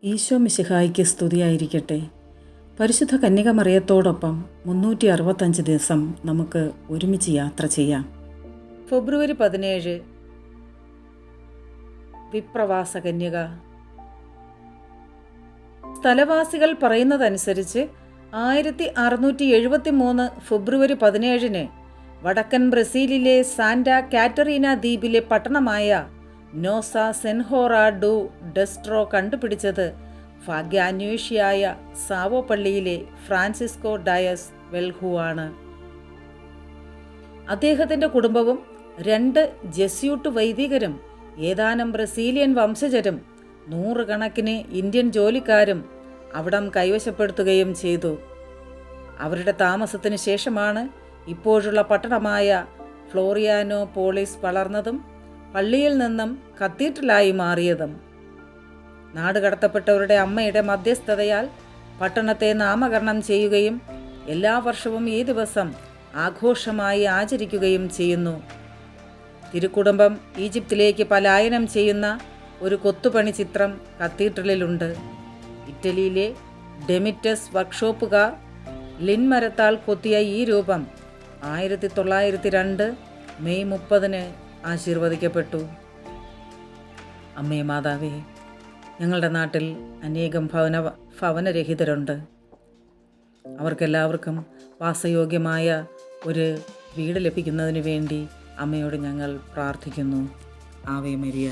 ഈശോ മിശിഹായ്ക്ക് സ്തുതിയായിരിക്കട്ടെ. പരിശുദ്ധ കന്യകമറിയത്തോടൊപ്പം 365 ദിവസം നമുക്ക് ഒരുമിച്ച് യാത്ര ചെയ്യാം. ഫെബ്രുവരി 17 വിപ്രവാസ കന്യക. സ്ഥലവാസികൾ പറയുന്നതനുസരിച്ച് 1673 ഫെബ്രുവരി 17 വടക്കൻ ബ്രസീലിലെ സാന്റ കാറ്ററീന ദ്വീപിലെ പട്ടണമായ നോസ സെൻഹോറ ഡു ഡെസ്ട്രോ കണ്ടുപിടിച്ചത് ഭാഗ്യാന്വേഷിയായ സാവോ പള്ളിയിലെ ഫ്രാൻസിസ്കോ ഡയസ് വെൽഹു ആണ്. അദ്ദേഹത്തിൻ്റെ കുടുംബവും 2 ജെസ്യൂട്ട് വൈദികരും ഏതാനും ബ്രസീലിയൻ വംശജരും 100 കണക്കിന് ഇന്ത്യൻ ജോലിക്കാരും അവിടം കൈവശപ്പെടുത്തുകയും ചെയ്തു. അവരുടെ താമസത്തിന് ശേഷമാണ് ഇപ്പോഴുള്ള പട്ടണമായ ഫ്ലോറിയാനോ പോളിസ് വളർന്നതും പള്ളിയിൽ നിന്നും കത്തീഡ്രലായി മാറിയതും. നാടുകടത്തപ്പെട്ടവരുടെ അമ്മയുടെ മധ്യസ്ഥതയാൽ പട്ടണത്തെ നാമകരണം ചെയ്യുകയും എല്ലാ വർഷവും ഈ ദിവസം ആഘോഷമായി ആചരിക്കുകയും ചെയ്യുന്നു. തിരുക്കുടുംബം ഈജിപ്തിലേക്ക് പലായനം ചെയ്യുന്ന ഒരു കൊത്തുപണി ചിത്രം കത്തീഡ്രലിലുണ്ട്. ഇറ്റലിയിലെ ഡെമിറ്റസ് വർക്ക്ഷോപ്പുകാർ ലിൻമരത്താൽ കൊത്തിയ ഈ രൂപം 1902 മെയ് 30 ആശീർവദിക്കപ്പെട്ടു. അമ്മേ മാതാവേ, ഞങ്ങളുടെ നാട്ടിൽ അനേകം ഭവനരഹിതരുണ്ട്. അവർക്കെല്ലാവർക്കും വാസയോഗ്യമായ ഒരു വീട് ലഭിക്കുന്നതിന് വേണ്ടി അമ്മയോട് ഞങ്ങൾ പ്രാർത്ഥിക്കുന്നു. Ave Maria.